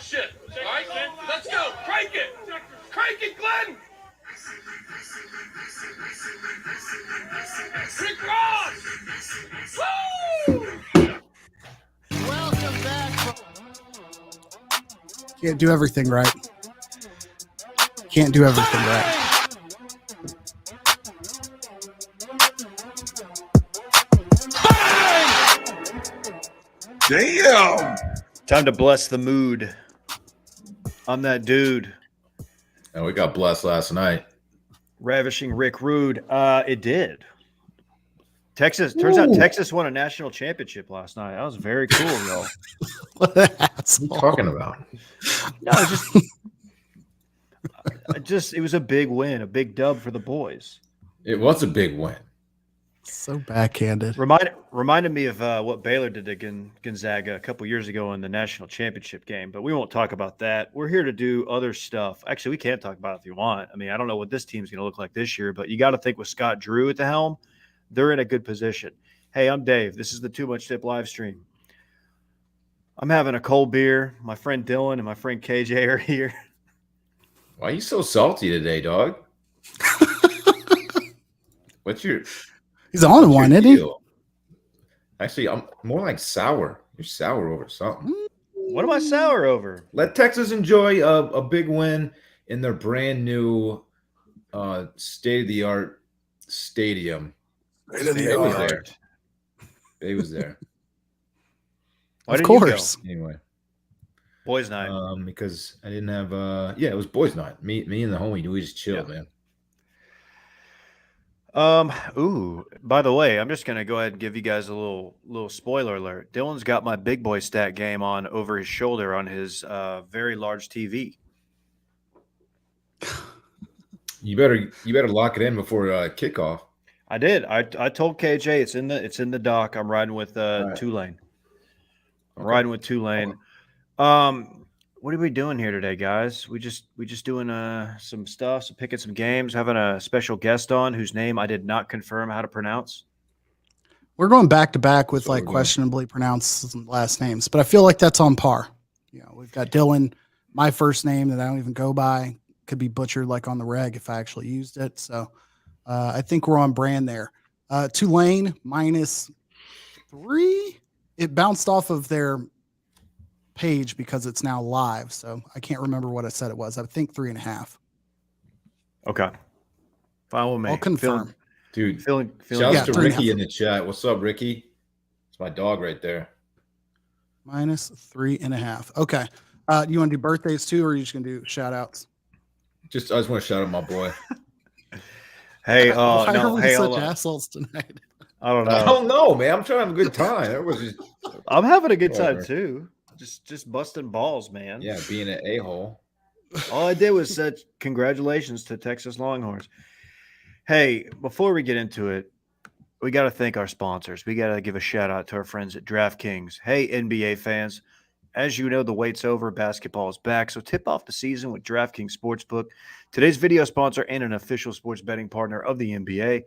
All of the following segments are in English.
shit. All right, let's go. Crank it. Crank it, Glenn. Rick Ross. Woo! Welcome back. Can't do everything right. Can't do everything right. Damn. Time to bless the mood. I'm that dude. And we got blessed last night. Ravishing Rick Rude. It did. Turns out Texas won a national championship last night. That was very cool, y'all. What are you talking about? No, it was a big win, a big dub for the boys. It was a big win. So backhanded. Reminded me of what Baylor did to Gonzaga a couple years ago in the national championship game, but we won't talk about that. We're here to do other stuff. Actually, we can talk about it if you want. I mean, I don't know what this team's going to look like this year, but you got to think with Scott Drew at the helm, they're in a good position. Hey, I'm Dave. This is the Too Much Tip live stream. I'm having a cold beer. My friend Dylan and my friend KJ are here. Why are you so salty today, dog? What's your... He's on one, isn't he? Actually, I'm more like sour. You're sour over something. What am I sour over? Let Texas enjoy a big win in their brand new state-of-the-art stadium. State-of-the-art. They was there. Why of course. Anyway. Boys' night. Because I didn't have it was boys' night. Me and the homie, we just chilled, man. By the way, I'm just gonna go ahead and give you guys a little spoiler alert. Dylan's got my big boy stat game on over his shoulder on his very large TV. You better lock it in before kickoff. I did. I told KJ it's in the dock. I'm riding with right. Tulane. I'm Okay. riding with Tulane. What are we doing here today, guys? We just doing some stuff, picking some games, having a special guest on whose name I did not confirm how to pronounce. We're going back to back with like questionably pronounced last names, but I feel like that's on par. You know, we've got Dylan, my first name that I don't even go by, could be butchered like on the reg if I actually used it. So I think we're on brand there. Tulane -3. It bounced off of their page because it's now live, so I can't remember what I said it was. I think 3.5. Okay, fine with me. I'll confirm. Dude, feeling shout out to 3.5. Ricky in the chat. What's up, Ricky? It's my dog right there. -3.5. Okay. You want to do birthdays too, or are you just gonna do shout outs? I just want to shout out my boy. Hey, Why are we hey, such hold on. assholes tonight? I don't know. I don't know, man. I'm trying to have a good time. Everyone's just I'm having a good time Whatever. too. Just busting balls, man. yeah, being an a-hole. All I did was said congratulations to Texas Longhorns. Hey, before we get into it, we got to thank our sponsors. We got to give a shout out to our friends at DraftKings. Hey, NBA fans, as you know, the wait's over. Basketball is back. So tip off the season with DraftKings Sportsbook, today's video sponsor and an official sports betting partner of the NBA.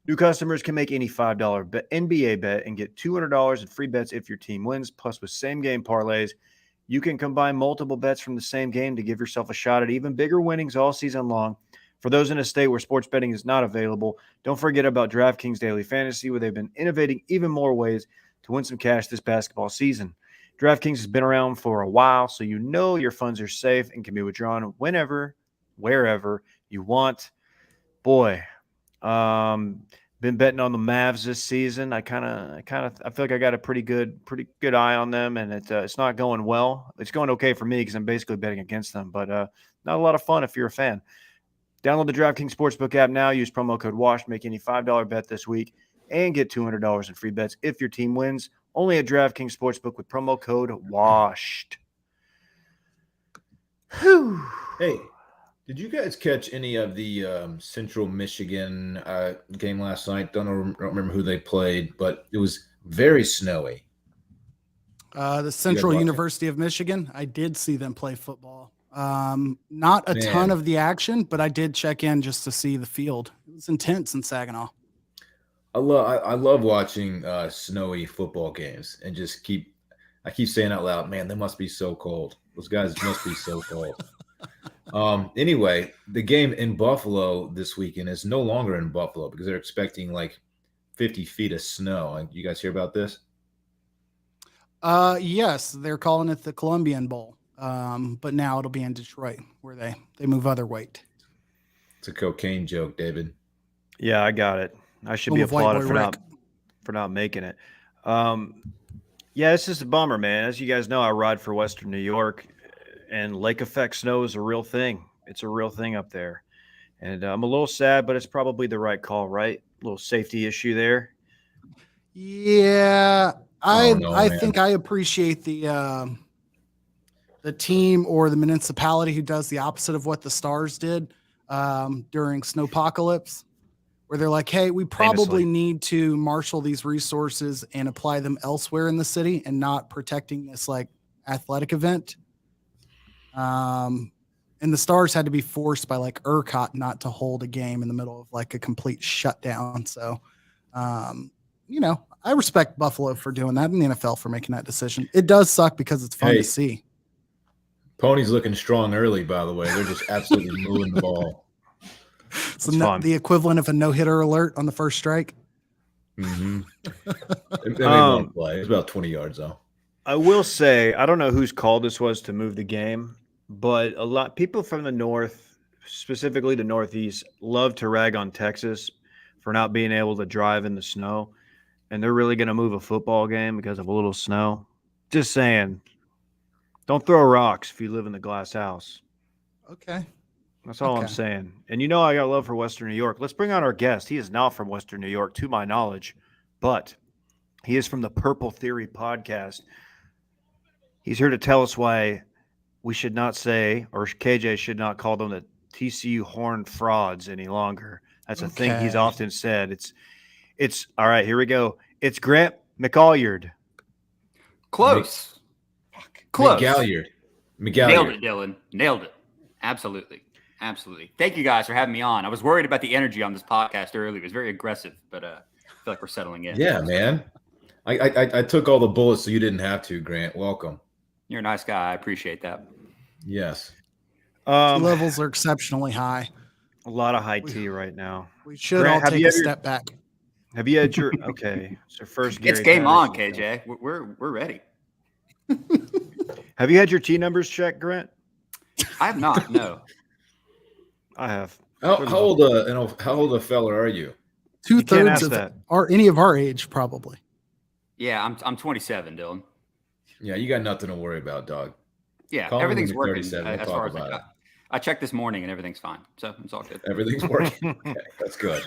New customers can make any $5 NBA bet and get $200 in free bets if your team wins. Plus, with same-game parlays, you can combine multiple bets from the same game to give yourself a shot at even bigger winnings all season long. For those in a state where sports betting is not available, don't forget about DraftKings Daily Fantasy, where they've been innovating even more ways to win some cash this basketball season. DraftKings has been around for a while, so you know your funds are safe and can be withdrawn whenever, wherever you want. Boy, been betting on the Mavs this season. I feel like I got a pretty good eye on them, and it's not going well. It's going okay for me because I'm basically betting against them, but not a lot of fun if you're a fan. Download the DraftKings Sportsbook app now. Use promo code WASH. Make any $5 bet this week and get $200 in free bets if your team wins. Only at DraftKings Sportsbook with promo code WASHED. Whew. Hey, did you guys catch any of the Central Michigan game last night? Don't remember who they played, but it was very snowy. The Central University of Michigan. I did see them play football. Not a ton of the action, but I did check in just to see the field. It was intense in Saginaw. I love watching snowy football games and just keep I keep saying out loud, man, they must be so cold. Those guys must be so cold. Anyway, the game in Buffalo this weekend is no longer in Buffalo because they're expecting like 50 feet of snow. You guys hear about this? Yes, they're calling it the Columbian Bowl. But now it'll be in Detroit where they move other weight. It's a cocaine joke, David. Yeah, I got it. I should be Home of White applauded Boy for not making it. Yeah, it's just a bummer, man. As you guys know, I ride for Western New York, and lake effect snow is a real thing. It's a real thing up there. And I'm a little sad, but it's probably the right call, right? A little safety issue there. Yeah, I man. think I appreciate the team or the municipality who does the opposite of what the Stars did during Snowpocalypse, where they're like, hey, we probably need to marshal these resources and apply them elsewhere in the city and not protecting this like athletic event. And the Stars had to be forced by like ERCOT not to hold a game in the middle of like a complete shutdown. So, I respect Buffalo for doing that and the NFL for making that decision. It does suck because it's fun to see. Pony's looking strong early, by the way. They're just absolutely moving the ball. So the equivalent of a no-hitter alert on the first strike. Mm-hmm. They won't play. It's about 20 yards, though. I will say, I don't know whose call this was to move the game, but a lot people from the north, specifically the northeast, love to rag on Texas for not being able to drive in the snow. And they're really going to move a football game because of a little snow. Just saying, don't throw rocks if you live in the glass house. Okay. That's all I'm saying. And I got love for Western New York. Let's bring on our guest. He is not from Western New York, to my knowledge, but he is from the Purple Theory podcast. He's here to tell us why we should not say, or KJ should not call them the TCU Horned Frauds any longer. That's a thing he's often said. It's all right. Here we go. It's Grant McGalliard. Close. Close. McGalliard. Nailed it, Dylan. Nailed it. Absolutely. Thank you guys for having me on. I was worried about the energy on this podcast earlier. It was very aggressive, but I feel like we're settling in. Yeah, man. I took all the bullets so you didn't have to, Grant. Welcome. You're a nice guy. I appreciate that. Yes. Levels are exceptionally high. A lot of high tea right now. We should all take a step back. Have you had your okay? It's your first. It's game on, KJ. We're ready. Have you had your T numbers checked, Grant? I have not. No. I have. How old a fella are you? 2/3 of any of our age, probably. Yeah, I'm 27, Dylan. Yeah, you got nothing to worry about, dog. Yeah, everything's working as far as I checked this morning and everything's fine. So it's all good. Everything's working. Okay, that's good.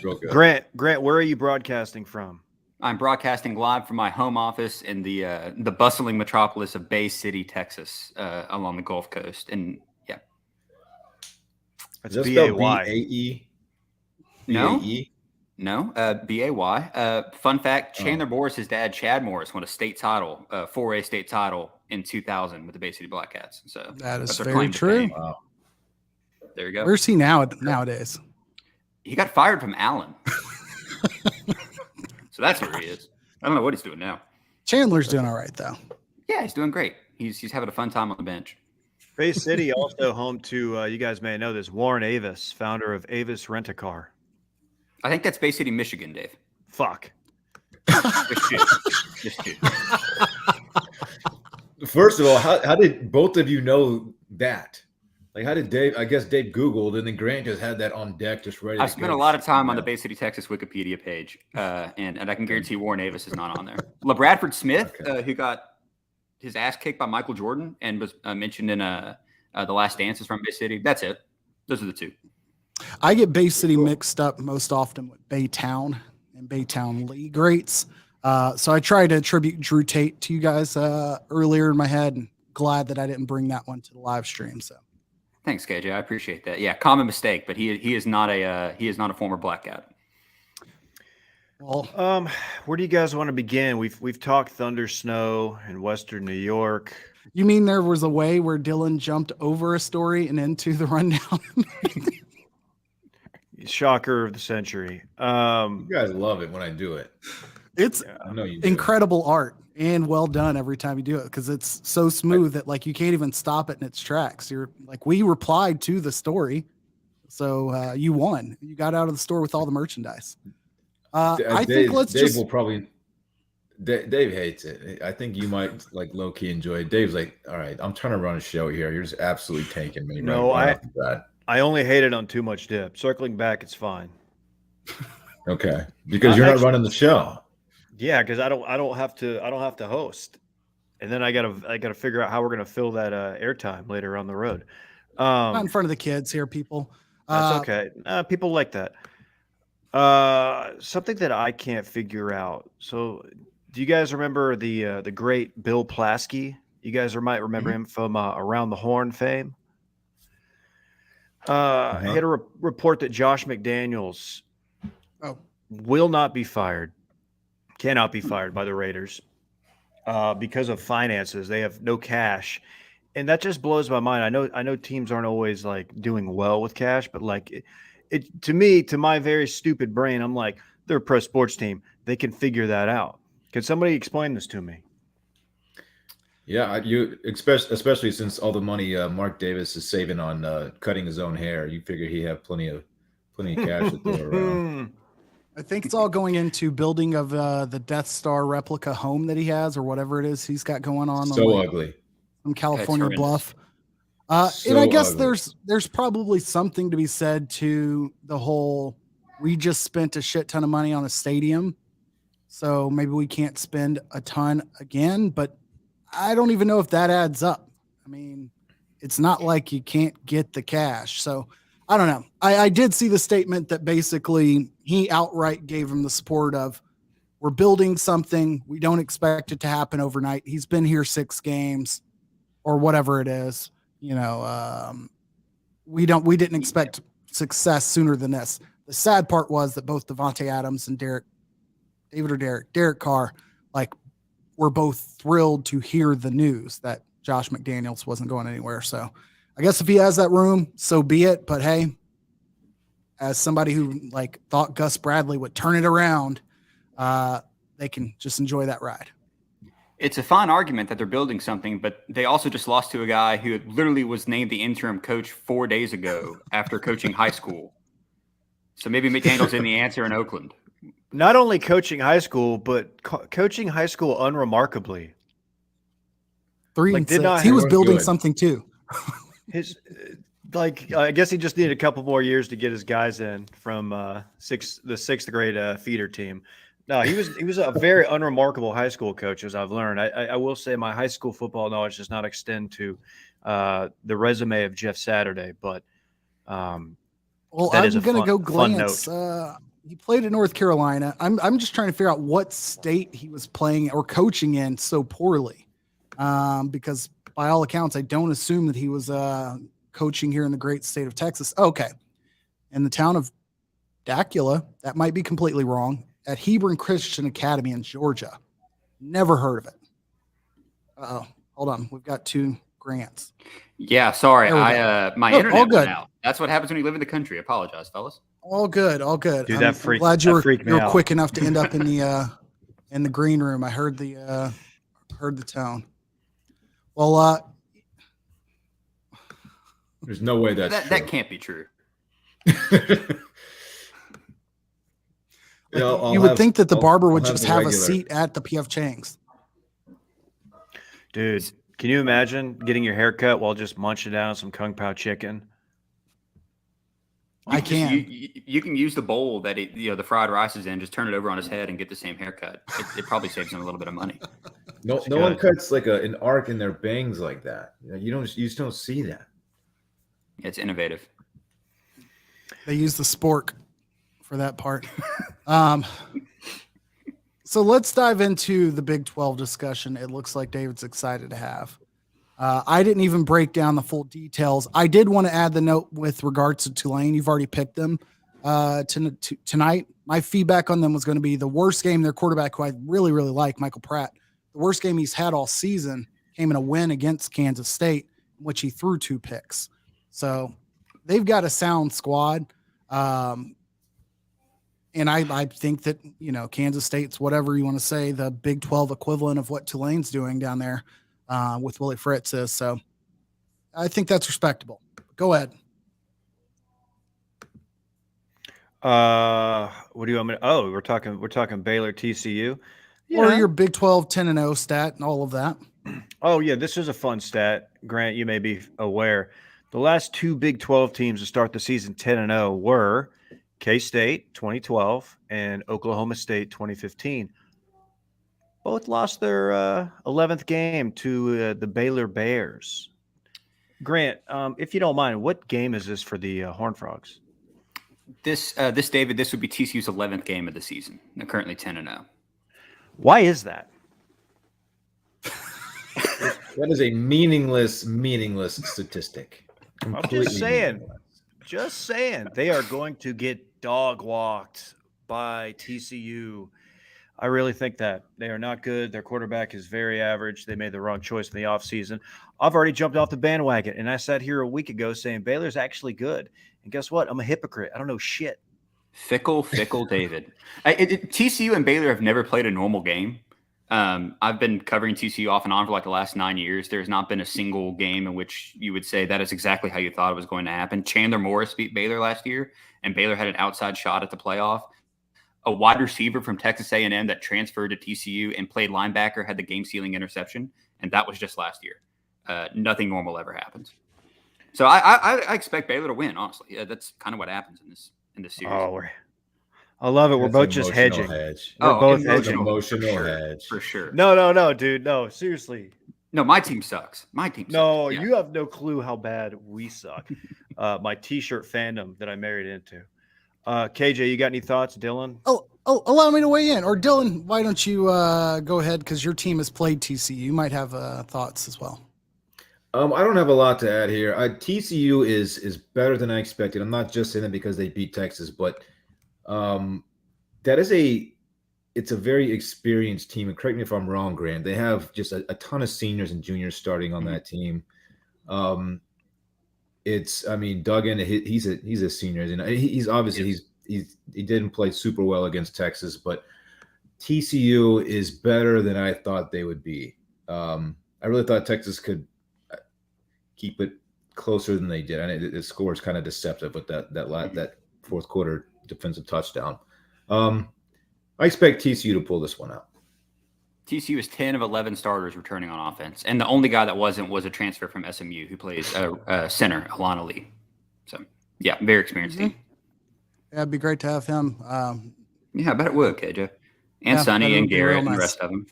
Real good. Grant, where are you broadcasting from? I'm broadcasting live from my home office in the bustling metropolis of Bay City, Texas, along the Gulf Coast. And yeah. That's B-A-Y. B-A-E? No. B-A-E? No, B-A-Y. Fun fact, Chandler Morris, his dad, Chad Morris, won a state title, 4A state title in 2000 with the Bay City Black Cats. So that is very true. Wow. There you go. Where's he nowadays? He got fired from Allen. So that's where he is. I don't know what he's doing now. Chandler's doing all right, though. Yeah, he's doing great. He's having a fun time on the bench. Bay City also home to, you guys may know this, Warren Avis, founder of Avis Rent-A-Car. I think that's Bay City, Michigan, Dave. Fuck. Just shoot. First of all, how did both of you know that? Like, how did Dave? I guess Dave Googled, and then Grant just had that on deck, just ready. I spent a lot of time on the Bay City, Texas Wikipedia page, and I can guarantee Warren Avis is not on there. LaBradford Smith, who got his ass kicked by Michael Jordan and was mentioned in The Last Dance, is from Bay City. That's it. Those are the two. I get Bay City mixed up most often with Baytown and Baytown League greats. So I tried to attribute Drew Tate to you guys earlier in my head, and glad that I didn't bring that one to the live stream. So thanks, KJ. I appreciate that. Yeah, common mistake, but he is not a former Black Cat. Well, where do you guys want to begin? We've talked thunder snow in Western New York. You mean there was a way where Dylan jumped over a story and into the rundown? Shocker of the century. You guys love it when I do it. It's I know you do. incredible art and well done every time you do it because it's so smooth that like you can't even stop it in its tracks. You're like, we replied to the story, so you won. You got out of the store with all the merchandise. I think Dave will probably. Dave hates it. I think you might like low key enjoy it. Dave's like, all right, I'm trying to run a show here. You're just absolutely tanking me. No, right off the bat. I only hate it on too much dip. Circling back, it's fine. Okay, because you're not running the show. Yeah, because I don't have to host, and then I gotta figure out how we're gonna fill that airtime later on the road. Not in front of the kids here, people. That's okay. People like that. Something that I can't figure out. So, do you guys remember the great Bill Plaskey? You guys might remember him from Around the Horn fame. I had a report that Josh McDaniels will not be fired, cannot be fired by the Raiders because of finances. They have no cash, and that just blows my mind. I know teams aren't always like doing well with cash, but like it to me, to my very stupid brain, I'm like, they're a pro sports team. They can figure that out. Can somebody explain this to me? Yeah, you especially since all the money Mark Davis is saving on cutting his own hair, you figure he have plenty of cash to throw around. I think it's all going into building of the Death Star replica home that he has, or whatever it is he's got going on. So ugly. On California Bluff. So and I guess ugly. there's probably something to be said to the whole, we just spent a shit ton of money on a stadium, so maybe we can't spend a ton again, but I don't even know if that adds up. I mean, it's not like you can't get the cash. So I don't know. I did see the statement that basically he outright gave him the support of, we're building something. We don't expect it to happen overnight. He's been here 6 games or whatever it is. You know, we didn't expect success sooner than this. The sad part was that both Devontae Adams and Derek Carr, like, were both thrilled to hear the news that Josh McDaniels wasn't going anywhere. So I guess if he has that room, so be it. But hey, as somebody who like thought Gus Bradley would turn it around, they can just enjoy that ride. It's a fine argument that they're building something, but they also just lost to a guy who literally was named the interim coach 4 days ago after coaching high school. So maybe McDaniels in the answer in Oakland. Not only coaching high school, but coaching high school unremarkably. 3-6. He was building something too. I guess he just needed a couple more years to get his guys in from the 6th grade feeder team. No, he was a very unremarkable high school coach, as I've learned. I will say my high school football knowledge does not extend to the resume of Jeff Saturday, but I'm going to go glance. He played at North Carolina. I'm just trying to figure out what state he was playing or coaching in so poorly, because by all accounts, I don't assume that he was coaching here in the great state of Texas. Okay, in the town of Dacula, that might be completely wrong. At Hebron Christian Academy in Georgia. Never heard of it. Uh-oh. Hold on. We've got 2 grants. Yeah, sorry. My internet all good. went out. That's what happens when you live in the country. Apologize, fellas. All good. Dude, I'm glad you were quick enough to end up in the green room. I heard the tone. Well, there's no way that can't be true. You would think that the barber would just have a seat at the PF Chang's. Dude, can you imagine getting your hair cut while just munching down some Kung Pao chicken? I can. You can use the bowl that the fried rice is in, just turn it over on his head and get the same haircut. It probably saves him a little bit of money. No one cuts like an arc in their bangs like that. You just don't see that. It's innovative. They use the spork for that part. So let's dive into the Big 12 discussion. It looks like David's excited to have. I didn't even break down the full details. I did want to add the note with regards to Tulane. You've already picked them tonight. My feedback on them was going to be the worst game. Their quarterback, who I really, really like, Michael Pratt, the worst game he's had all season, came in a win against Kansas State, in which he threw 2 picks. So they've got a sound squad. And I think that, Kansas State's whatever you want to say, the Big 12 equivalent of what Tulane's doing down there with Willie Fritz is. So I think that's respectable. Go ahead. What do you want me to? Oh, we're talking Baylor TCU. Or your Big 12 10-0 stat and all of that. Oh, yeah, this is a fun stat. Grant, you may be aware. The last two Big 12 teams to start the season 10-0 were K-State 2012 and Oklahoma State 2015. Both lost their 11th game to the Baylor Bears. Grant, if you don't mind, what game is this for the Horned Frogs? This David, this would be TCU's 11th game of the season. They're currently 10-0. Why is that? That is a meaningless statistic. I'm Completely just saying. They are going to get dog walked by TCU. I really think that they are not good. Their quarterback is very average. They made the wrong choice in the offseason. I've already jumped off the bandwagon, and I sat here a week ago saying Baylor's actually good. And guess what? I'm a hypocrite. I don't know shit. Fickle David. TCU and Baylor have never played a normal game. I've been covering TCU off and on for like the last 9 years. There's not been a single game in which you would say that is exactly how you thought it was going to happen. Chandler Morris beat Baylor last year, and Baylor had an outside shot at the playoff. A wide receiver from Texas A&M that transferred to TCU and played linebacker had the game-sealing interception, and that was just last year. Nothing normal ever happens. So I expect Baylor to win, honestly. That's kind of what happens in this series. Oh, I love it. We're both just hedging. We're both hedging. Emotional hedge. For sure. No, dude. No, seriously. No, my team sucks. No, Yeah. you have no clue how bad we suck. My T-shirt fandom that I married into. KJ, you got any thoughts? Dylan? Oh, allow me to weigh in. Or Dylan, why don't you go ahead because your team has played TCU. You might have thoughts as well. I don't have a lot to add here. TCU is better than I expected. I'm not just saying it because they beat Texas, but it's a very experienced team. And correct me if I'm wrong, Grant. They have just a ton of seniors and juniors starting on that team. Duggan, he's a senior, and he's obviously he didn't play super well against Texas, but TCU is better than I thought they would be. I really thought Texas could keep it closer than they did. And the score is kind of deceptive with that fourth quarter defensive touchdown. I expect TCU to pull this one out. TCU is 10 of 11 starters returning on offense, and the only guy that wasn't was a transfer from SMU who plays center, Alana Lee. So, yeah, very experienced team. Yeah, it'd be great to have him. Yeah, I bet it would, KJ. And Sonny and Garrett and the rest of them.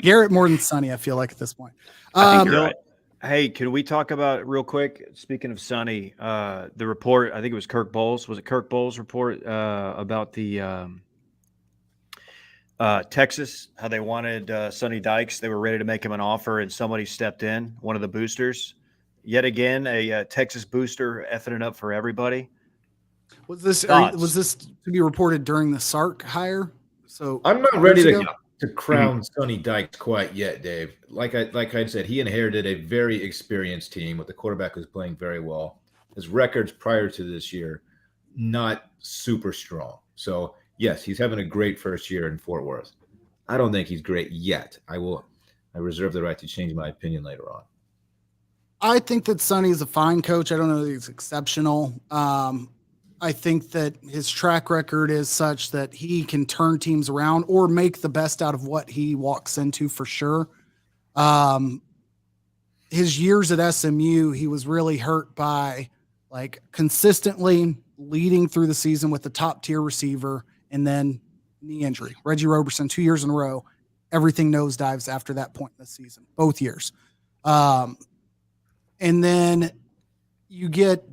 Garrett more than Sonny, I feel like, at this point. I think you're right. Hey, can we talk about real quick? Speaking of Sonny, the report, I think it was Kirk Bowles. Was it Kirk Bowles' report about the Texas, how they wanted Sonny Dykes? They were ready to make him an offer, and somebody stepped in, one of the boosters. Yet again, a Texas booster effing it up for everybody. Was this to be reported during the Sark hire? So I'm not ready to crown Sonny Dykes quite yet, Dave. Like I said, he inherited a very experienced team with the quarterback who's playing very well. His records prior to this year, not super strong. So yes, he's having a great first year in Fort Worth. I don't think he's great yet. I reserve the right to change my opinion later on. I think that Sonny is a fine coach. I don't know that he's exceptional. I think that his track record is such that he can turn teams around or make the best out of what he walks into for sure. His years at SMU, he was really hurt by like consistently leading through the season with the top tier receiver and then knee injury. Reggie Roberson, 2 years in a row, everything nosedives after that point in the season, both years. And then you get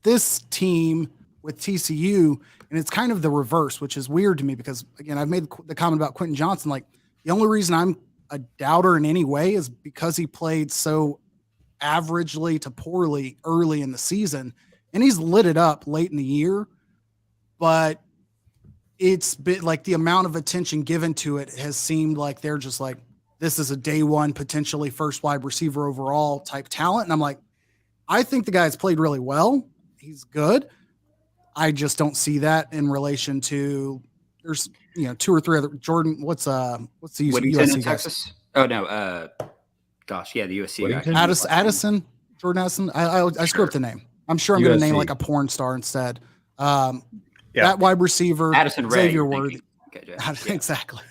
this team with TCU, and it's kind of the reverse, which is weird to me because, again, I've made the comment about Quentin Johnson. Like, the only reason I'm a doubter in any way is because he played so averagely to poorly early in the season, and he's lit it up late in the year, but it's been like the amount of attention given to it has seemed like they're just like, this is a day one, potentially first wide receiver overall type talent. And I'm like, I think the guy's played really well. He's good. I just don't see that in relation to there's 2 or 3 other Jordan. What's the Whittington USC in guys? Texas? Oh no, gosh, yeah, the USC guy. Whittington? Addison, Jordan Addison. I screw up the name. I'm sure I'm going to name USC. like a porn star instead. Yeah. That wide receiver, Addison Ray. Xavier you're Worthy. thinking. Okay, yeah. Exactly.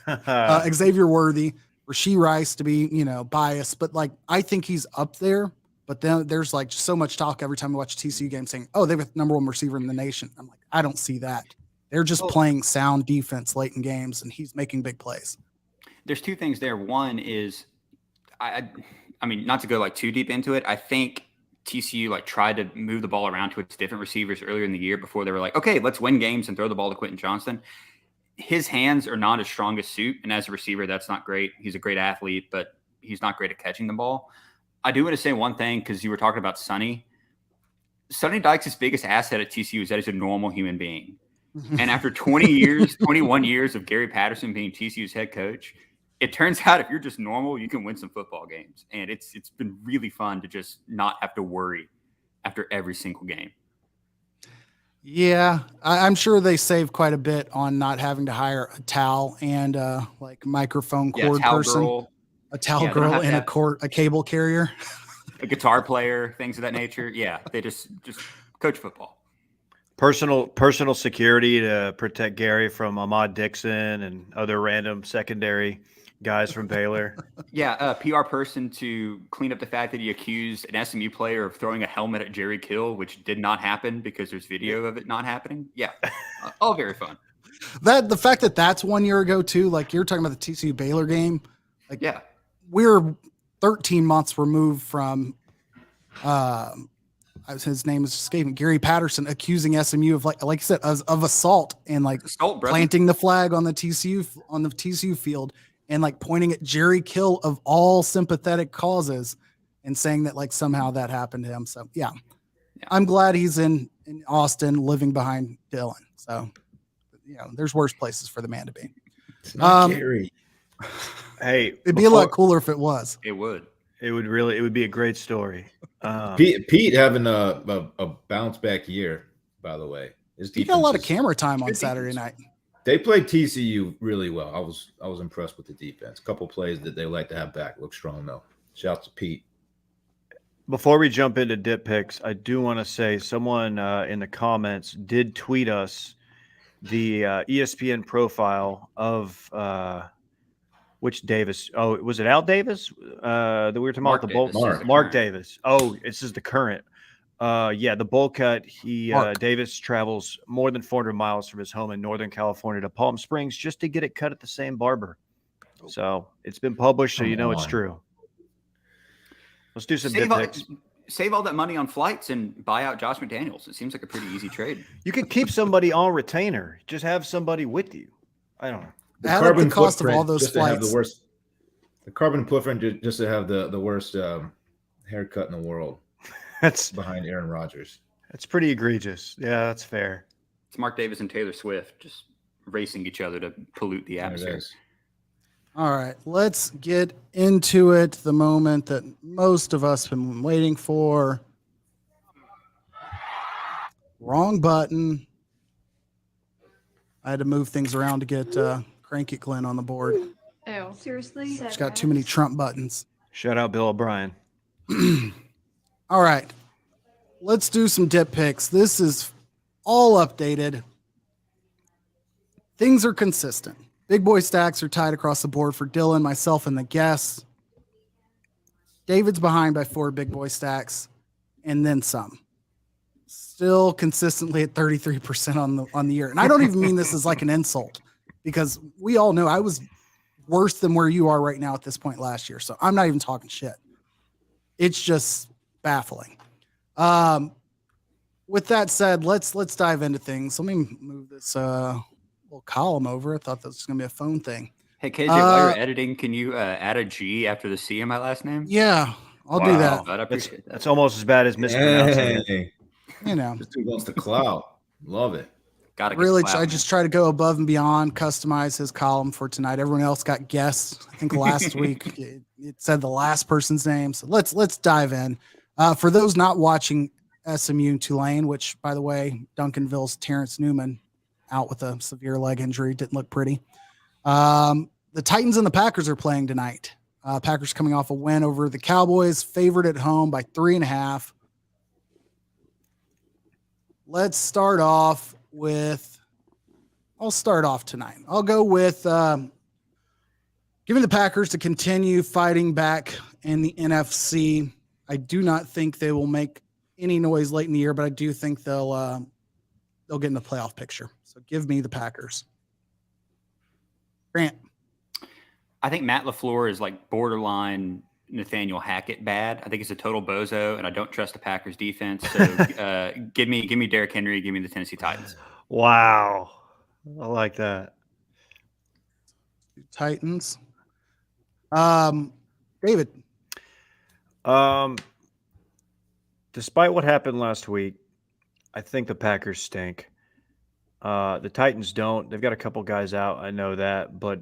Xavier Worthy, Rasheed Rice to be, biased, but like I think he's up there. But then there's like so much talk every time I watch a TCU game saying, "Oh, they have the number 1 receiver in the nation." I'm like, I don't see that. They're just playing sound defense late in games, and he's making big plays. There's 2 things there. One is, I mean, not to go like too deep into it. I think TCU like tried to move the ball around to its different receivers earlier in the year before they were like, okay, let's win games and throw the ball to Quentin Johnston. His hands are not his strongest suit, and as a receiver, that's not great. He's a great athlete, but he's not great at catching the ball. I do want to say one thing because you were talking about Sonny. Sonny Dykes' biggest asset at TCU is that he's a normal human being. And after 21 years of Gary Patterson being TCU's head coach, it turns out if you're just normal, you can win some football games. And it's been really fun to just not have to worry after every single game. Yeah, I'm sure they save quite a bit on not having to hire a towel and like microphone cord person. A towel girl and a cable carrier, a guitar player, things of that nature. Yeah, they just coach football. Personal security to protect Gary from Ahmad Dixon and other random secondary guys from Baylor. Yeah, a PR person to clean up the fact that he accused an SMU player of throwing a helmet at Jerry Kill, which did not happen because there's video of it not happening. Yeah, all very fun. The fact that that's 1 year ago too, like you're talking about the TCU Baylor game. Like, yeah. We're 13 months removed from his name is escaping, Gary Patterson accusing SMU of like you said of assault and like planting the flag on the TCU field and like pointing at Jerry Kill of all sympathetic causes and saying that like somehow that happened to him. So yeah. I'm glad he's in Austin living behind Dylan. So there's worse places for the man to be. It's not Gary. Hey, it'd be a lot cooler if it was. It would. It would be a great story. Pete having a bounce back year, by the way. He got a lot of camera time on Saturday night. They played TCU really well. I was impressed with the defense. A couple plays that they like to have back. Look strong though. Shouts to Pete. Before we jump into dip picks, I do want to say someone in the comments did tweet us the ESPN profile of which Davis? Oh, was it Al Davis that we were talking about? The bowl? Mark Davis. Oh, this is the current. The bowl cut. Davis travels more than 400 miles from his home in Northern California to Palm Springs just to get it cut at the same barber. So it's been published, so it's true. Let's do some dip picks. Save all that money on flights and buy out Josh McDaniels. It seems like a pretty easy trade. You could keep somebody on retainer. Just have somebody with you. I don't know. The add carbon up the cost of footprint all those just to have flights. the carbon footprint just to have the worst haircut in the world. That's behind Aaron Rodgers. That's pretty egregious. Yeah, that's fair. It's Mark Davis and Taylor Swift just racing each other to pollute the atmosphere. All right, let's get into it. The moment that most of us have been waiting for. Wrong button. I had to move things around to get Cranky Glenn on the board. Ew. Seriously? She's got too many Trump buttons. Shout out Bill O'Brien. All right, let's do some dip picks. This is all updated. Things are consistent. Big boy stacks are tied across the board for Dylan, myself, and the guests. David's behind by 4 big boy stacks, and then some. Still consistently at 33% on the year. And I don't even mean this as like an insult, because we all know I was worse than where you are right now at this point last year. So I'm not even talking shit. It's just baffling. With that said, let's dive into things. Let me move this little column over. I thought this was gonna be a phone thing. Hey KJ, while you're editing, can you add a G after the C in my last name? Yeah, I'll do that. I appreciate that. That's almost as bad as mispronouncing it. You know, this dude wants the clout. Love it. Got really. I just try to go above and beyond, customize his column for tonight. Everyone else got guests. I think last week it said the last person's name. So let's dive in. For those not watching SMU and Tulane, which, by the way, Duncanville's Terrence Newman out with a severe leg injury. Didn't look pretty. The Titans and the Packers are playing tonight. Packers coming off a win over the Cowboys, favored at home by 3.5. Let's start off with – I'll start off tonight. I'll go with giving the Packers to continue fighting back in the NFC. I do not think they will make any noise late in the year, but I do think they'll get in the playoff picture. So give me the Packers. Grant. I think Matt LaFleur is like borderline Nathaniel Hackett bad. I think he's a total bozo, and I don't trust the Packers defense. So give me Derrick Henry. Give me the Tennessee Titans. Wow. I like that. Titans. David. Despite what happened last week, I think the Packers stink. The Titans don't. They've got a couple guys out. I know that, but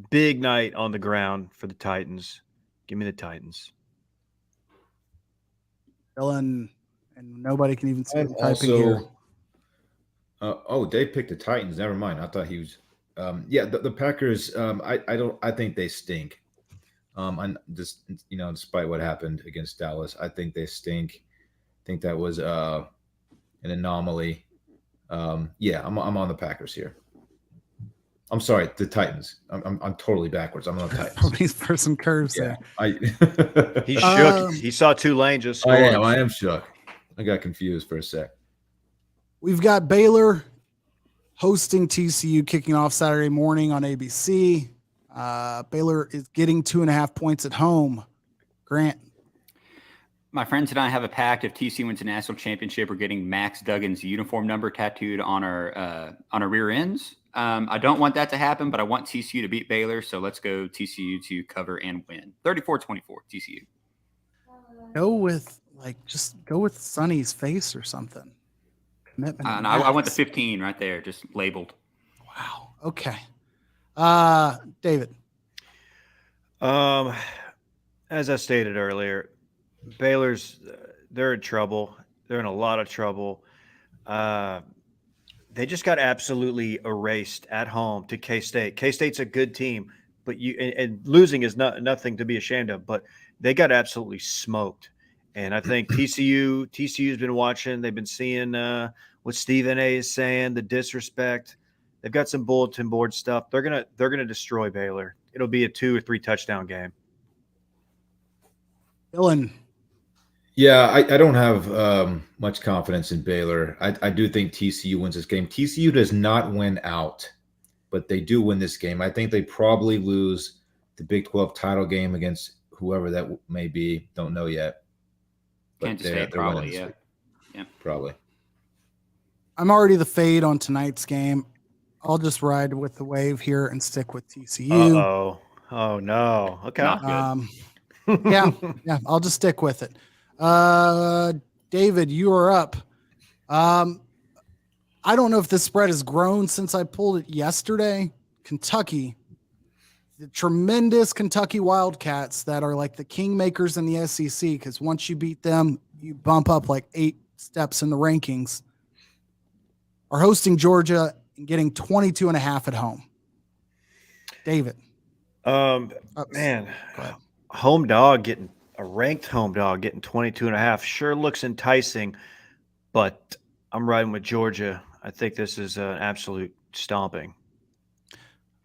big night on the ground for the Titans. Give me the Titans. Dylan, and nobody can even see him typing here. Dave picked the Titans. Never mind. I thought he was. The Packers. I think they stink. Despite what happened against Dallas, I think they stink. I think that was an anomaly. I'm on the Packers here. I'm sorry, the Titans. I'm totally backwards. I'm on the Titans. He's for some curves there. He's shook. He saw Tulane just score. I am shook. I got confused for a sec. We've got Baylor hosting TCU kicking off Saturday morning on ABC. Baylor is getting 2.5 points at home. Grant. My friends and I have a pact. If TCU wins a national championship, we're getting Max Duggan's uniform number tattooed on our rear ends. I don't want that to happen, but I want TCU to beat Baylor. So let's go TCU to cover and win. 34-24 TCU. Go with Sonny's face or something. Commitment. I went to 15 right there, just labeled. Wow. Okay. David. As I stated earlier, Baylor's they're in trouble. They're in a lot of trouble. They just got absolutely erased at home to K-State. K-State's a good team, but losing is nothing to be ashamed of. But they got absolutely smoked. And I think TCU's been watching. They've been seeing what Stephen A. is saying, the disrespect. They've got some bulletin board stuff. They're gonna destroy Baylor. It'll be a 2 or 3 touchdown game. Dylan. Yeah, I don't have much confidence in Baylor. I do think TCU wins this game. TCU does not win out, but they do win this game. I think they probably lose the Big 12 title game against whoever that may be. Don't know yet. Kansas State probably, yeah. Probably. I'm already the fade on tonight's game. I'll just ride with the wave here and stick with TCU. Oh no. Okay. Yeah, I'll just stick with it. David, you are up. I don't know if this spread has grown since I pulled it yesterday. Kentucky, the tremendous Kentucky Wildcats that are like the kingmakers in the SEC, because once you beat them, you bump up like 8 steps in the rankings, are hosting Georgia and getting 22.5 at home. David. Man, home dog getting a ranked home dog getting 22.5 sure looks enticing, but I'm riding with Georgia. I think this is an absolute stomping.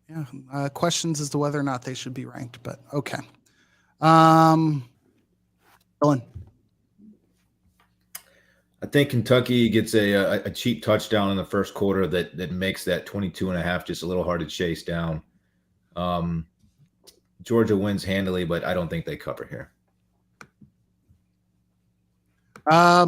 Yeah. Questions as to whether or not they should be ranked, but okay. Dylan. I think Kentucky gets a cheap touchdown in the first quarter that makes that 22.5 just a little hard to chase down. Georgia wins handily, but I don't think they cover here. I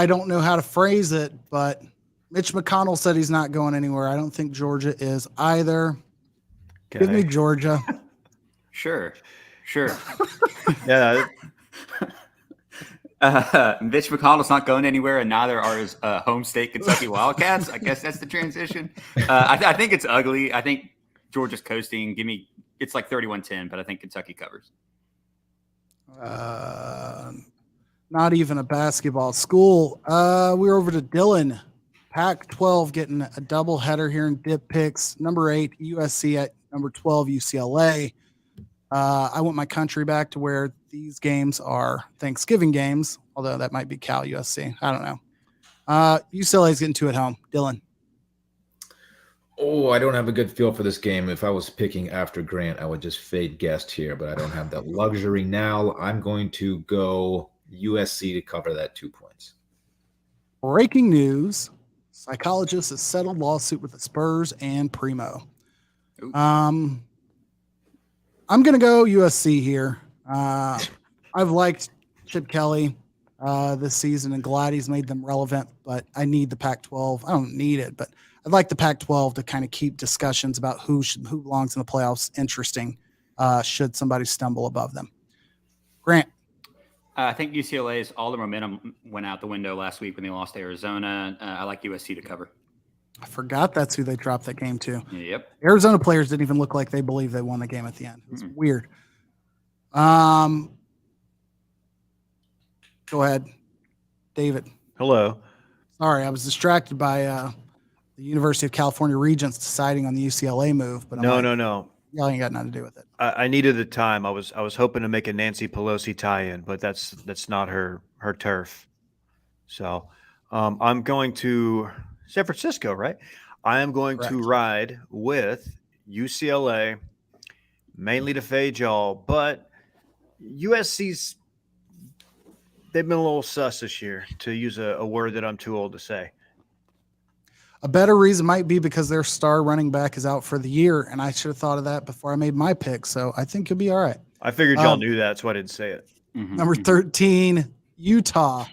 don't know how to phrase it, but Mitch McConnell said he's not going anywhere. I don't think Georgia is either. Okay. Give me Georgia. Sure. Yeah. Mitch McConnell's not going anywhere, and neither are his home state Kentucky Wildcats. I guess that's the transition. I think it's ugly. I think Georgia's coasting. It's like 31-10, but I think Kentucky covers. not even a basketball school. We're over to Dylan. Pac-12 getting a double header here in dip picks. Number 8, USC at number 12, UCLA. I want my country back to where these games are Thanksgiving games, although that might be Cal USC. I don't know. UCLA is getting 2 at home. Dylan. Oh, I don't have a good feel for this game. If I was picking after Grant, I would just fade guest here, but I don't have that luxury now. I'm going to go USC to cover that 2 points. Breaking news. Psychologist has settled lawsuit with the Spurs and Primo. I'm going to go USC here. I've liked Chip Kelly this season and glad he's made them relevant, but I need the Pac-12. I don't need it, but I'd like the Pac-12 to kind of keep discussions about who belongs in the playoffs interesting should somebody stumble above them. Grant. I think UCLA's all the momentum went out the window last week when they lost to Arizona. I like USC to cover. I forgot that's who they dropped that game to. Yep. Arizona players didn't even look like they believed they won the game at the end. It was weird. Go ahead, David. Hello. Sorry, I was distracted by the University of California Regents deciding on the UCLA move. But No. Y'all ain't got nothing to do with it. I needed the time. I was hoping to make a Nancy Pelosi tie-in, but that's not her turf. So I'm going to San Francisco, right? I am going to ride with UCLA, mainly to fade y'all, but USC's they've been a little sus this year, to use a word that I'm too old to say. A better reason might be because their star running back is out for the year, and I should have thought of that before I made my pick. So I think you'll be all right. I figured y'all knew that, so I didn't say it. Number 13, Utah.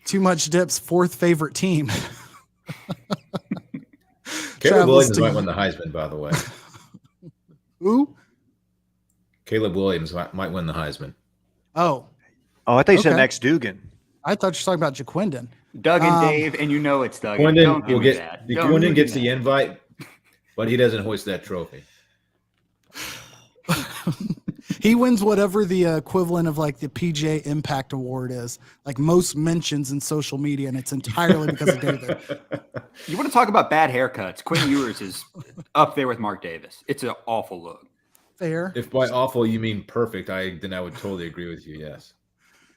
Too much dip's 4th favorite team. Caleb Williams might win the Heisman, by the way. Who? Caleb Williams might win the Heisman. Oh, I thought you said Max Dugan. I thought you were talking about Jaquindon. Doug and Dave, and you know it's Doug. Jaquindon gets the invite, but he doesn't hoist that trophy. He wins whatever the equivalent of like the PGA Impact Award is, like most mentions in social media, and it's entirely because of David. You want to talk about bad haircuts? Quinn Ewers is up there with Mark Davis. It's an awful look. Fair. If by awful you mean perfect, then I would totally agree with you. Yes.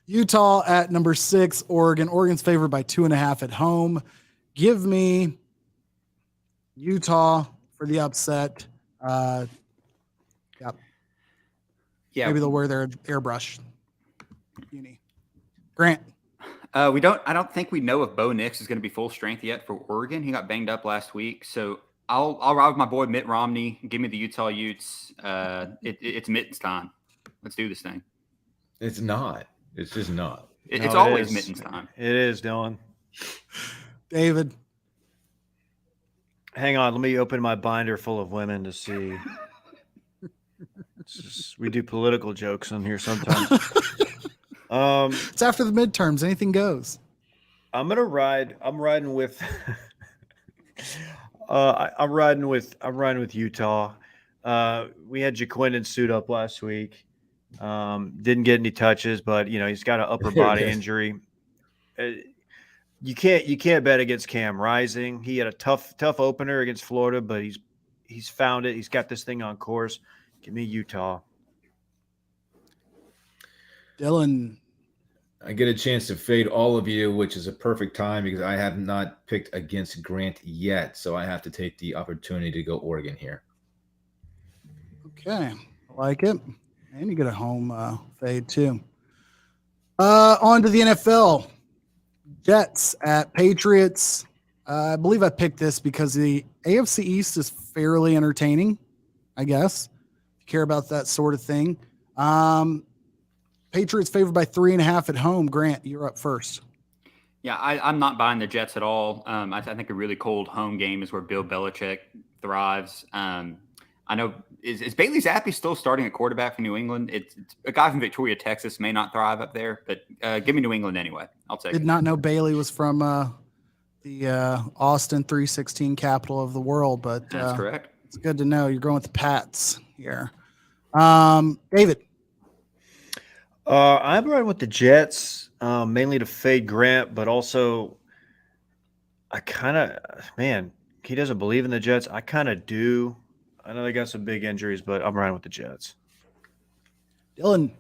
Utah at number 6, Oregon. Oregon's favored by 2.5 at home. Give me Utah for the upset. Yep. Yeah. Maybe they'll wear their airbrush uni. Grant. I don't think we know if Bo Nix is going to be full strength yet for Oregon. He got banged up last week. So I'll ride with my boy Mitt Romney. Give me the Utah Utes. It's Mittens time. Let's do this thing. It's not. It's just not. It's always Mittens time. It is, Dylan. David. Hang on. Let me open my binder full of women to see. We do political jokes on here sometimes. It's after the midterms. Anything goes. I'm riding with. I'm riding with Utah. We had Jaquindon suit up last week. Didn't get any touches, but he's got an upper body injury. You can't bet against Cam Rising. He had a tough opener against Florida, but he's found it. He's got this thing on course. Give me Utah. Dylan. I get a chance to fade all of you, which is a perfect time because I have not picked against Grant yet. So I have to take the opportunity to go Oregon here. Okay. I like it. And you get a home fade too. On to the NFL. Jets at Patriots. I believe I picked this because the AFC East is fairly entertaining, I guess. If you care about that sort of thing. Patriots favored by 3.5 at home. Grant, you're up first. Yeah, I'm not buying the Jets at all. I think a really cold home game is where Bill Belichick thrives. I know is Bailey Zappi still starting at quarterback for New England? It's a guy from Victoria, Texas, may not thrive up there, but give me New England anyway. I'll take it. Did not know Bailey was from the Austin 316 capital of the world, but that's correct. It's good to know. You're going with the Pats here. David. I'm riding with the Jets, mainly to fade Grant, but also I kind of, man, he doesn't believe in the Jets. I kind of do. I know they got some big injuries, but I'm riding with the Jets. Dylan.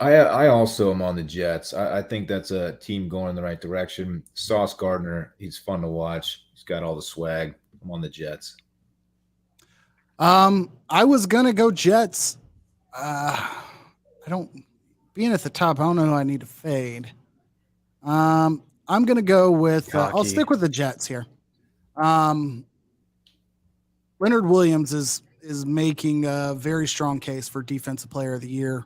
I also am on the Jets. I think that's a team going in the right direction. Sauce Gardner, he's fun to watch. He's got all the swag. I'm on the Jets. I was gonna go Jets. Being at the top, I don't know who I need to fade. I'm gonna go with I'll stick with the Jets here. Leonard Williams is making a very strong case for Defensive Player of the Year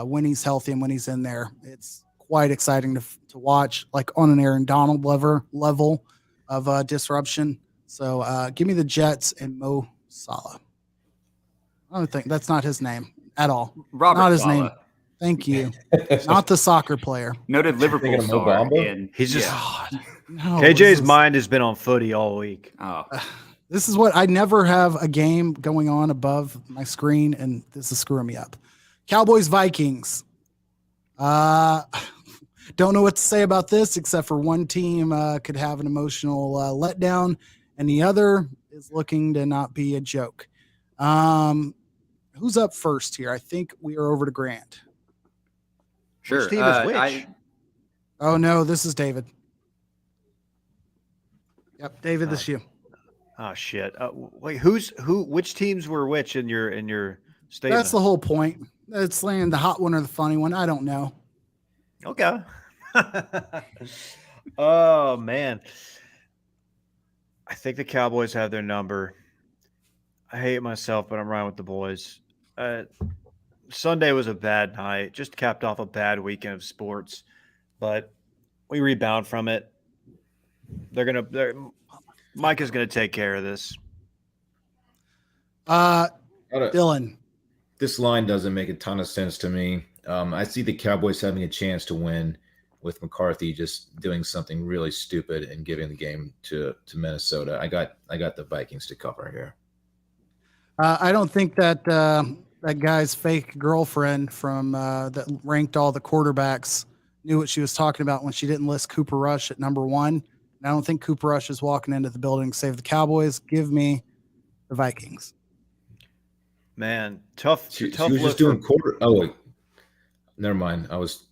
when he's healthy and when he's in there. It's quite exciting to watch, like on an Aaron Donald level of disruption. So give me the Jets and Mo Salah. I don't think that's not his name at all. Robert not his Saleh. name. Thank you. Not the soccer player. Noted Liverpool Thinking of Mo star. Bamba? And He's just No, KJ's mind has been on footy all week. oh, This is what I never have a game going on above my screen, and this is screwing me up. Cowboys Vikings. Don't know what to say about this except for one team could have an emotional letdown, and the other is looking to not be a joke. Who's up first here? I think we are over to Grant. sure. Which team is which? Oh no, this is David. Yep, David, this is you. Oh shit! Wait, which teams were which in your statement? That's the whole point. It's laying the hot one or the funny one. I don't know. Okay. Oh man, I think the Cowboys have their number. I hate myself, but I'm riding with the boys. Sunday was a bad night. Just capped off a bad weekend of sports, but we rebound from it. Mike is gonna take care of this. Dylan. This line doesn't make a ton of sense to me. I see the Cowboys having a chance to win with McCarthy just doing something really stupid and giving the game to Minnesota. I got the Vikings to cover here. I don't think that that guy's fake girlfriend from that ranked all the quarterbacks knew what she was talking about when she didn't list Cooper Rush at number 1. And I don't think Cooper Rush is walking into the building to save the Cowboys. Give me the Vikings. Man, tough. She tough was look just doing for- quarter. Oh wait, never mind. I was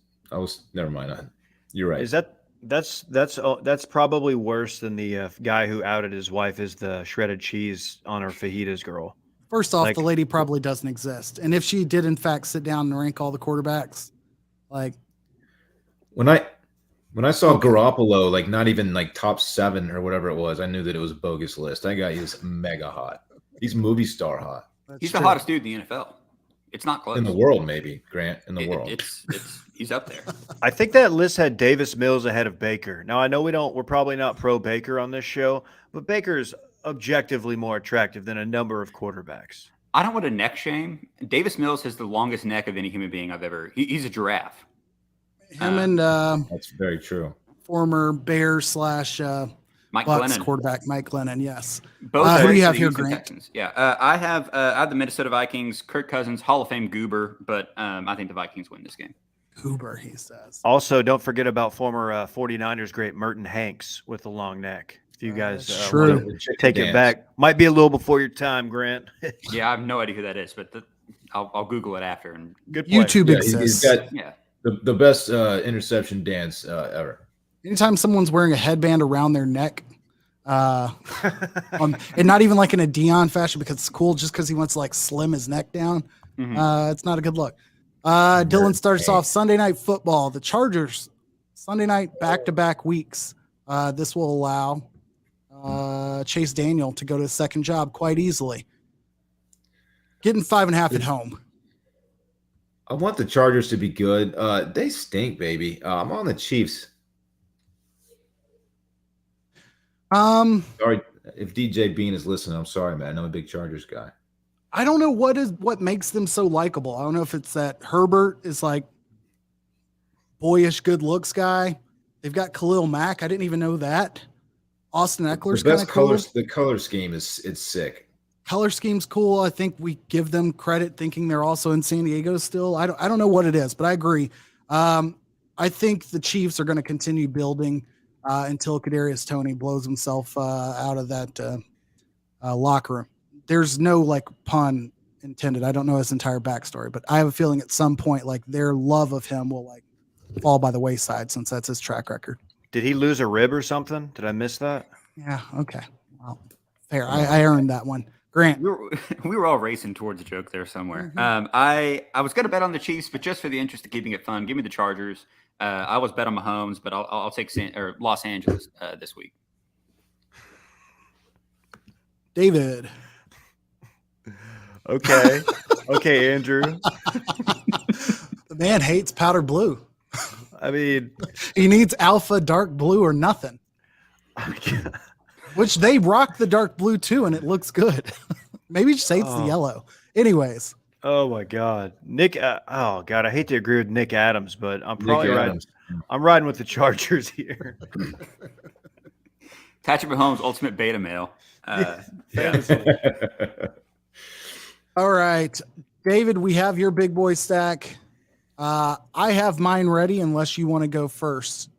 never mind. You're right. Is that's probably worse than the guy who outed his wife as the shredded cheese on her fajitas girl. First off, Like- the lady probably doesn't exist. And if she did, in fact, sit down and rank all the quarterbacks, like, When I saw Garoppolo, like not even like top 7 or whatever it was, I knew that it was a bogus list. That guy is mega hot. He's movie star hot that's he's true. the hottest dude in the NFL. It's not close. in the world, maybe Grant in the world. It's he's up there. I think that list had Davis Mills ahead of Baker. Now I know we're probably not pro Baker on this show, but Baker's objectively more attractive than a number of quarterbacks. I don't want to neck shame. Davis Mills has the longest neck of any human being I've ever. He's a giraffe. Him and That's very true. former Bears / Mike Bucks Glennon. quarterback Mike Glennon. Yes. Both who do you are have here, Houston Grant? Texans. Yeah, I have the Minnesota Vikings. Kirk Cousins, Hall of Fame goober, but I think the Vikings win this game. Uber, he says. Also, don't forget about former 49ers great Merton Hanks with the long neck. If you guys that's wanna true. take it back, might be a little before your time, Grant. Yeah, I have no idea who that is, but I'll Google it after. And Good play. YouTube Yeah, exists. he's got yeah, the best interception dance ever. Anytime someone's wearing a headband around their neck, and not even like in a Dion fashion because it's cool, just because he wants to like slim his neck down. It's not a good look. Dylan starts off Sunday Night Football. The Chargers, Sunday night back-to-back weeks. This will allow Chase Daniel to go to his second job quite easily. Getting 5.5 at home. I want the Chargers to be good. They stink, baby. I'm on the Chiefs. Sorry if DJ Bean is listening. I'm sorry, man. I'm a big Chargers guy. I don't know what makes them so likable. I don't know if it's that Herbert is like boyish good looks guy. They've got Khalil Mack. I didn't even know that. Austin Eckler's The kind best of cool. colors. The color scheme is it's sick. color scheme's cool. I think we give them credit thinking they're also in San Diego still. I don't know what it is, but I agree. I think the Chiefs are going to continue building until Kadarius Toney blows himself out of that locker room. There's no like pun intended. I don't know his entire backstory, but I have a feeling at some point, like their love of him will like fall by the wayside since that's his track record. Did he lose a rib or something? Did I miss that? Yeah. Okay. Well, fair. I earned that one. Grant. We were all racing towards a joke there somewhere. Mm-hmm. I was going to bet on the Chiefs, but just for the interest of keeping it fun, give me the Chargers. I was bet on Mahomes, but I'll take Los Angeles this week. David. Okay. Okay, Andrew. The man hates powder blue. I mean, he needs alpha dark blue or nothing. Which they rock the dark blue too, and it looks good. Maybe just hates the yellow. Anyways. Oh my God, Nick. Oh God, I hate to agree with Nick Adams, but I'm probably riding. I'm riding with the Chargers here. Patrick Mahomes, ultimate beta male. All right, David, we have your big boy stack. I have mine ready unless you want to go first,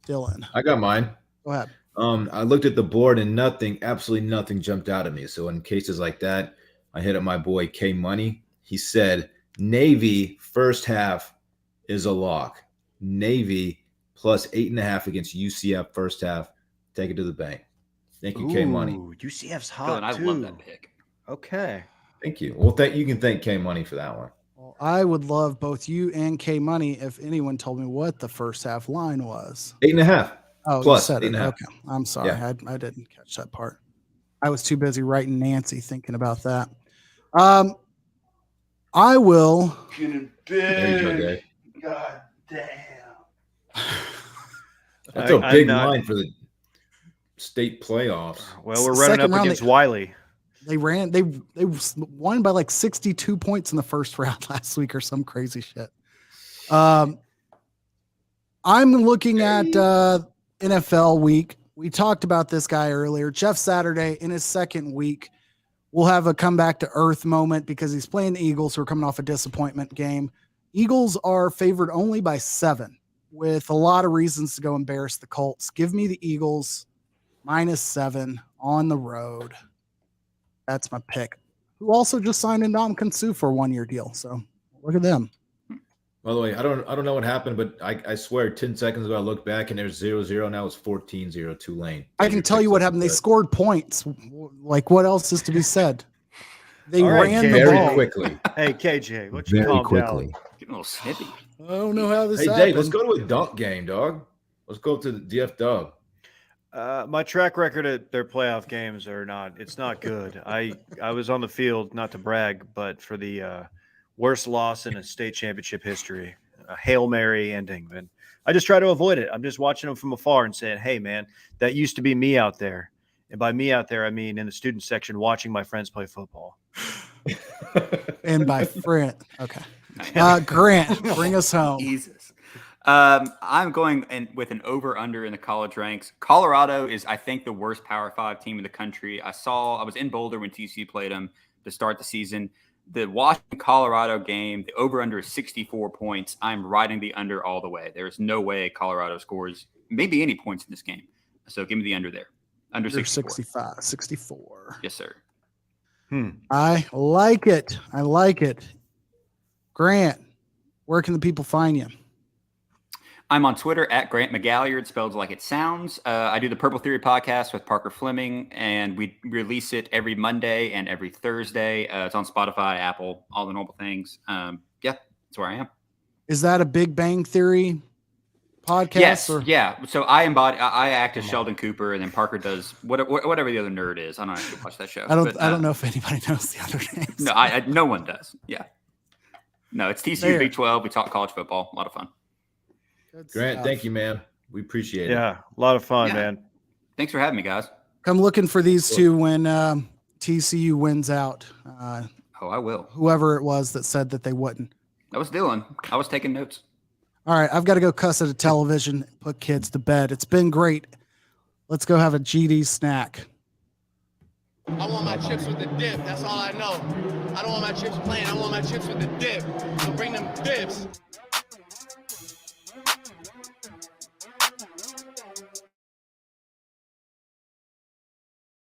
Dylan. I got mine. Go ahead. I looked at the board and absolutely nothing jumped out at me. So in cases like that, I hit up my boy K Money. He said Navy first half is a lock. Navy plus 8.5 against UCF first half. Take it to the bank. Thank you, K Money. UCF's hot I too. love that pick. Okay. Thank you. Well, you can thank K Money for that one. Well, I would love both you and K Money if anyone told me what the first half line was. 8.5. Oh, plus you said it. 8.5. Okay. I'm sorry. Yeah. I didn't catch that part. I was too busy writing Nancy thinking about that. I will. There you go, Dave. God damn. That's a big line for the state playoffs. Well, we're running up against Wiley. They won by like 62 points in the first round last week or some crazy shit. I'm looking at NFL week. We talked about this guy earlier. Jeff Saturday in his second week will have a comeback to earth moment because he's playing the Eagles who are coming off a disappointment game. Eagles are favored only by 7 with a lot of reasons to go embarrass the Colts. Give me the Eagles -7 on the road. That's my pick. Who also just signed Ndamukong Suh for a 1-year deal. So look at them. By the way, I don't know what happened, but I swear 10 seconds ago I looked back and there's 0-0. Now it's 14-0 Tulane. I can tell you what happened. They scored points. Like, what else is to be said? They ran the very ball quickly. Hey, KJ, what you Very calm quickly. down? Getting a little snippy. I don't know how this Hey, happened. Dave, let's go to a dunk game, dog. Let's go to the DF Dub. My track record at their playoff games it's not good. I was on the field, not to brag, but for the worst loss in a state championship history, a Hail Mary ending. And I just try to avoid it. I'm just watching them from afar and saying, hey, man, that used to be me out there. And by me out there, I mean in the student section watching my friends play football. And by friend. Okay. Grant, bring us home. Jesus. I'm going with an over-under in the college ranks. Colorado is, I think, the worst Power 5 team in the country. I was in Boulder when TCU played them to start the season. The Washington-Colorado game, the over-under is 64 points. I'm riding the under all the way. There's no way Colorado scores maybe any points in this game. So give me the under there. Under 64. 64. Yes, sir. I like it. Grant, where can the people find you? I'm on Twitter at Grant McGalliard, spelled like it sounds. I do the Purple Theory podcast with Parker Fleming, and we release it every Monday and every Thursday. It's on Spotify, Apple, all the normal things. Yeah, that's where I am. Is that a Big Bang Theory podcast? Yes, or? yeah. So I act as Sheldon Cooper, and then Parker does whatever the other nerd is. I don't actually watch that show. I don't know if anybody knows the other names. No, no one does. Yeah. No, it's TCU Big 12. We talk college football. A lot of fun. Grant, thank you, man. We appreciate it. Yeah, a lot of fun, man. Thanks for having me, guys. Come looking for these two when TCU wins out. I will. Whoever it was that said that they wouldn't. That was Dylan. I was taking notes. All right, I've got to go cuss at a television, put kids to bed. It's been great. Let's go have a GD snack. I want my chips with the dip. That's all I know. I don't want my chips plain. I want my chips with the dip. So bring them dips.